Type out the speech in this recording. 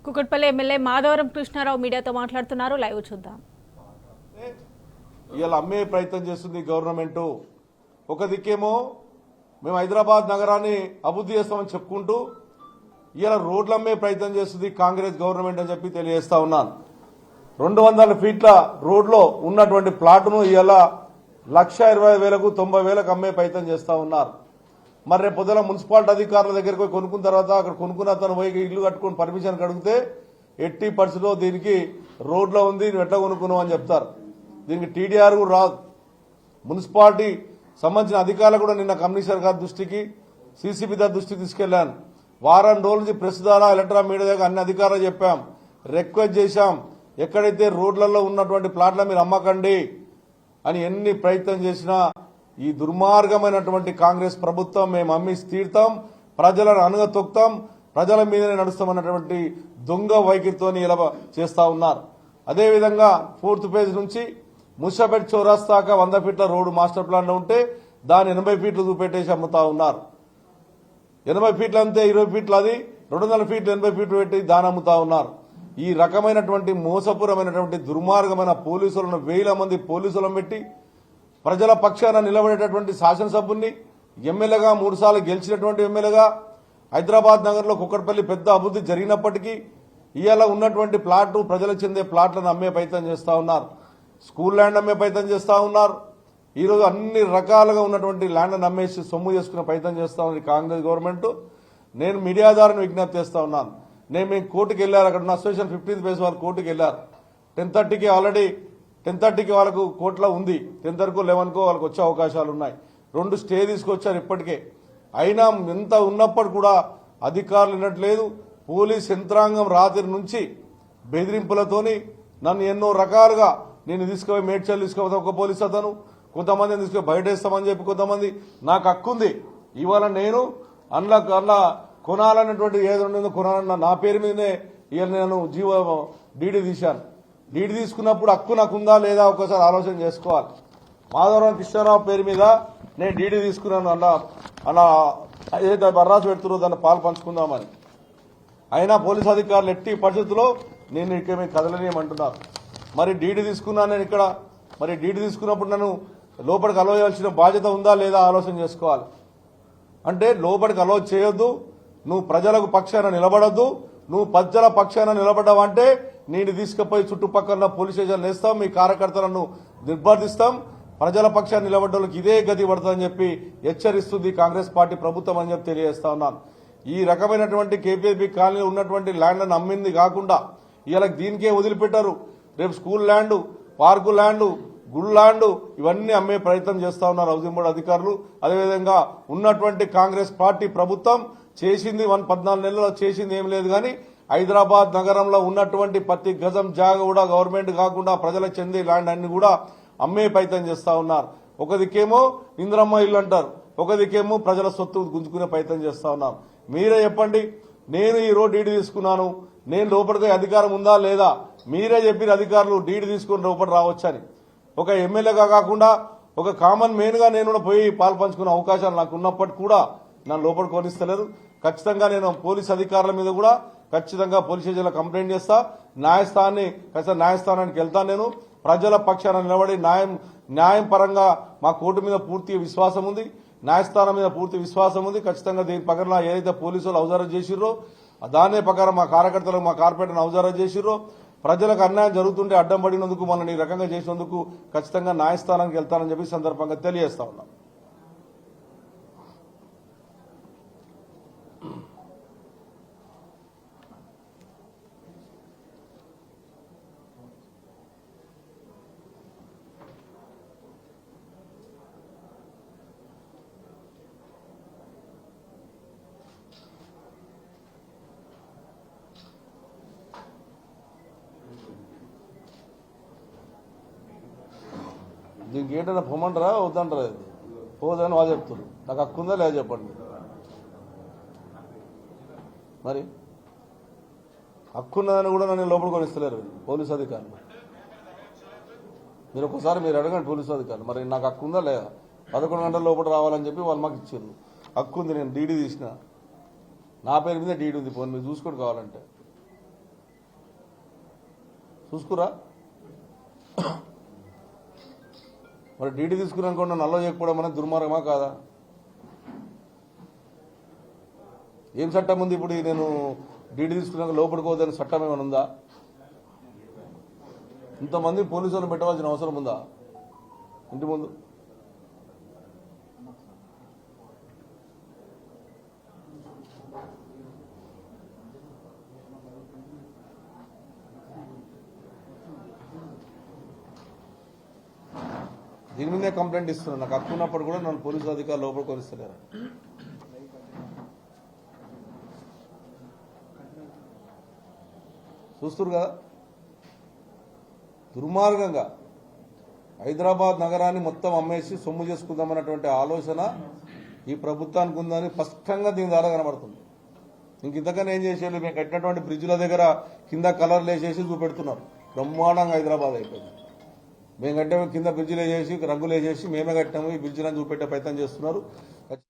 Kukatpally MLA Madhavaram Krishnarao మీడియాతో మాట్లాడుతున్నారు. Live చూద్దాం. ఇలా అమ్మే ప్రయత్నం చేస్తుంది గవర్నమెంట్. ఒక దిక్కేమో మేము హైదరాబాద్ నగరాన్ని అభివృద్ధి చేస్తామని చెప్పుకుంటూ ఇలా రోడ్లు అమ్మే ప్రయత్నం చేస్తుంది కాంగ్రెస్ గవర్నమెంట్ అని చెప్పి తెలియజేస్తా ఉన్నాను. 200 ఫీట్ల రోడ్లో ఉన్నటువంటి ప్లాట్ను ఇలా 1,20,000కు 90,000కు అమ్మే ప్రయత్నం చేస్తా ఉన్నారు. మరి రేపు పొద్దున మున్సిపాలిటీ అధికారుల దగ్గరికి పోయి కొనుక్కున్న తర్వాత అక్కడ కొనుక్కున్న అతను పోయి ఇల్లు కట్టుకుని పర్మిషన్ అడిగితే ఎట్టి పరిస్థితిలో దీనికి రోడ్లో ఉంది, నువ్వు ఎట్లా కొనుక్కున్నావు అని చెప్తారు. దీనికి టీడీఆర్ కూడా రాదు. మున్సిపాలిటీ సంబంధించిన అధికారులు కూడా నిన్న కమిషనర్ గారి దృష్టికి, సీసీబీ గారి దృష్టికి తీసుకెళ్లాను. వారం రోజుల నుంచి ప్రెస్ ద్వారా, ఎలక్ట్రానిక్ మీడియా దగ్గర అన్ని అధికారులు చెప్పాం, రిక్వెస్ట్ చేశాం, ఎక్కడైతే రోడ్లలో ఉన్నటువంటి ప్లాట్ల మీరు అమ్మకండి అని ఎన్ని ప్రయత్నం చేసినా ఈ దుర్మార్గమైనటువంటి కాంగ్రెస్ ప్రభుత్వం మేము అమ్మి తీరుతాం, ప్రజలను అణగతొక్కుతాం, ప్రజల మీదనే నడుస్తామన్నటువంటి దొంగ వైఖరితో ఇలా చేస్తా ఉన్నారు. అదేవిధంగా 4th పేజ్ నుంచి ముషాపేట్ చౌరస్తాక 100 ఫీట్ల రోడ్డు మాస్టర్ ప్లాన్ లో ఉంటే దాన్ని 80 ఫీట్లు చూపెట్టేసి అమ్ముతా ఉన్నారు. 80 ఫీట్లు అంతే, 20 ఫీట్లు అది, 200 ఫీట్లు 80 ఫీట్లు పెట్టి దాని అమ్ముతా ఉన్నారు. ఈ రకమైనటువంటి మోసపూరమైనటువంటి దుర్మార్గమైన పోలీసులను 1000 మంది పోలీసులను పెట్టి ప్రజల పక్షాన నిలబడేటటువంటి శాసనసభ్యుని, ఎమ్మెల్యేగా 3 సార్లు గెలిచినటువంటి ఎమ్మెల్యేగా హైదరాబాద్ నగర్లో కుక్కట్పల్లి పెద్ద అభివృద్ధి జరిగినప్పటికీ ఇవాళ ఉన్నటువంటి ప్లాట్లు, ప్రజలకు చెందే ప్లాట్లను అమ్మే ప్రయత్నం చేస్తా ఉన్నారు. స్కూల్ ల్యాండ్ అమ్మే ప్రయత్నం చేస్తా ఉన్నారు. ఈరోజు అన్ని రకాలుగా ఉన్నటువంటి ల్యాండ్ను అమ్మేసి సొమ్ము చేసుకునే ప్రయత్నం చేస్తా ఉంది కాంగ్రెస్ గవర్నమెంట్. నేను మీడియా ద్వారా విజ్ఞప్తి చేస్తా ఉన్నాను. మేము కోర్టుకు వెళ్ళారు, అక్కడ ఉన్న అసోసియేషన్ 15th బేస్ వాళ్ళు కోర్టుకు వెళ్ళారు. 10:30కి ఆల్రెడీ 10:30కి వాళ్ళకు కోర్టులో ఉంది, 10:30కో 11కో వాళ్ళకి వచ్చే అవకాశాలు ఉన్నాయి. 2 స్టే తీసుకొచ్చారు ఇప్పటికే. అయినా ఎంత ఉన్నప్పుడు కూడా అధికారులు వినట్లేదు. పోలీస్ యంత్రాంగం రాత్రి నుంచి బెదిరింపులతోని నన్ను ఎన్నో రకాలుగా నేను తీసుకుపోయి మేడ్చల్ తీసుకుపోతా ఒక పోలీస్ అతను, కొంతమందిని తీసుకుని బయటేస్తామని చెప్పి కొంతమంది. నాకు హక్కు ఉంది, ఇవాళ నేను అందులో కొనాలన్నటువంటి ఏదో ఉండదో కొనాలన్న నా పేరు మీదనే ఇవాళ నేను డీడీ తీశాను. డీడీ తీసుకున్నప్పుడు హక్కు నాకు ఉందా లేదా ఒకసారి ఆలోచన చేసుకోవాలి. మాధవరం కృష్ణారావు పేరు మీద నేను డీడీ తీసుకున్నాను. అలా ఏదైతే బర్రాసు పెడుతున్నో దాన్ని పాలు పంచుకుందామని. అయినా పోలీసు అధికారులు ఎట్టి పరిస్థితుల్లో నేను ఇక్కడ కదలనేయమంటున్నారు. మరి డీడీ తీసుకున్నాను నేను ఇక్కడ. మరి డీడీ తీసుకున్నప్పుడు నన్ను లోపలికి అలో చేయాల్సిన బాధ్యత ఉందా లేదా ఆలోచన చేసుకోవాలి. అంటే లోపలికి అలో చేయొద్దు, నువ్వు ప్రజలకు పక్షాన నిలబడొద్దు. నువ్వు ప్రజల పక్షాన నిలబడ్డావంటే నేను తీసుకుపోయి చుట్టుపక్కల పోలీస్ స్టేషన్ వేస్తాం, మీ కార్యకర్తలను నిర్బంధిస్తాం. ప్రజల పక్షాన్ని నిలబడ్డోళ్ళకి ఇదే గతి పడుతుందని చెప్పి హెచ్చరిస్తుంది కాంగ్రెస్ పార్టీ ప్రభుత్వం అని చెప్పి తెలియజేస్తా ఉన్నాను. ఈ రకమైనటువంటి కేపీబీ కాలనీలో ఉన్నటువంటి ల్యాండ్లను అమ్మింది కాకుండా ఇవాళ దీనికే వదిలిపెట్టారు. రేపు school land, park land, good land ఇవన్నీ అమ్మే ప్రయత్నం చేస్తా ఉన్నారు హౌసింగ్ బోర్డు అధికారులు. అదేవిధంగా ఉన్నటువంటి కాంగ్రెస్ పార్టీ ప్రభుత్వం చేసింది 14 నెలల్లో చేసింది ఏం లేదు. కానీ హైదరాబాద్ నగరంలో ఉన్నటువంటి ప్రతి గజం జాగ కూడా గవర్నమెంట్ కాకుండా ప్రజలకు చెందే ల్యాండ్ అన్ని కూడా అమ్మే ప్రయత్నం చేస్తా ఉన్నారు. ఒక దిక్కేమో ఇంద్రమ్మ ఇల్లు అంటారు, ఒక దిక్కేమో ప్రజల సొత్తు గుంజుకునే ప్రయత్నం చేస్తా ఉన్నారు. మీరే చెప్పండి, నేను ఈ రోడ్ డీడీ తీసుకున్నాను, నేను లోపలికి అధికారం ఉందా లేదా? మీరే చెప్పిన అధికారులు డీడీ తీసుకుని లోపల రావచ్చని. ఒక ఎమ్మెల్యేగా కాకుండా ఒక కామన్ మెయిన్ గా నేను పోయి పాలు పంచుకునే అవకాశాలు నాకు ఉన్నప్పటికీ కూడా నన్ను లోపలికి కొనిస్తలేరు. ఖచ్చితంగా నేను పోలీస్ అధికారుల మీద కూడా ఖచ్చితంగా పోలీస్ స్టేషన్లో కంప్లైంట్ చేస్తా. న్యాయస్థానానికి వెళ్తాను. నేను ప్రజల పక్షాన నిలబడి న్యాయం పరంగా మా కోర్టు మీద పూర్తి విశ్వాసం ఉంది, న్యాయస్థానం మీద పూర్తి విశ్వాసం ఉంది. ఖచ్చితంగా దీని ప్రకారం ఏదైతే పోలీసులు అవజారం చేసిర్రో దానే ప్రకారం మా కార్యకర్తలకు, మా కార్పొరేటర్ను అవజారం చేసిర్రో, ప్రజలకు అన్యాయం జరుగుతుంటే అడ్డం పడినందుకు, మనల్ని ఈ రకంగా చేసినందుకు ఖచ్చితంగా న్యాయస్థానానికి వెళ్తానని చెప్పి సందర్భంగా తెలియజేస్తా ఉన్నాం. దీనికి ఏంటన్నా పొమ్మంటారా వద్దంటారా? పోదని వాళ్ళు చెప్తారు. నాకు హక్కు ఉందా లేదా చెప్పండి. మరి హక్కున్నదని కూడా నన్ను లోపలికి కొనిస్తలేరు పోలీసు అధికారులు. మీరు ఒకసారి మీరు అడగండి పోలీసు అధికారులు, మరి నాకు హక్కు ఉందా లేదా? 11 గంటల లోపల రావాలని చెప్పి వాళ్ళు మాకు ఇచ్చారు. హక్కు ఉంది, నేను డీడీ తీసిన, నా పేరు మీద డీడీ ఉంది, పోనీ మీరు చూసుకోండి కావాలంటే. చూసుకురా మరి డీడీ తీసుకున్నాక నల్ల చేయకపోవడం అనేది దుర్మార్గమా కాదా? ఏం చట్టం ఉంది ఇప్పుడు? నేను డీడీ తీసుకున్నాక లోపలిపోదని చట్టం ఏమైనా ఉందా? ఇంతమంది పోలీసులను పెట్టవలసిన అవసరం ఉందా ఇంటి ముందు? దీని మీదే కంప్లైంట్ ఇస్తున్నాను. నాకు హక్కు ఉన్నప్పుడు కూడా నన్ను పోలీసు అధికారులు లోపల కొనిస్తలేరు. చూస్తున్నారు కదా, దుర్మార్గంగా హైదరాబాద్ నగరాన్ని మొత్తం అమ్మేసి సొమ్ము చేసుకుందామన్నటువంటి ఆలోచన ఈ ప్రభుత్వానికి ఉందని స్పష్టంగా దీని ద్వారా కనబడుతుంది. ఇంతకన్నా ఏం చేసేది? మేము కట్టినటువంటి బ్రిడ్జ్ల దగ్గర కింద కలర్లు వేసేసి చూపెడుతున్నారు. బ్రహ్మాండంగా హైదరాబాద్ అయిపోయింది. మేము కట్టాము కింద బ్రిడ్జిలు వేసేసి రంగులు వేసేసి మేమే కట్టాము ఈ బ్రిడ్జిలను చూపెట్టే ప్రయత్నం చేస్తున్నారు.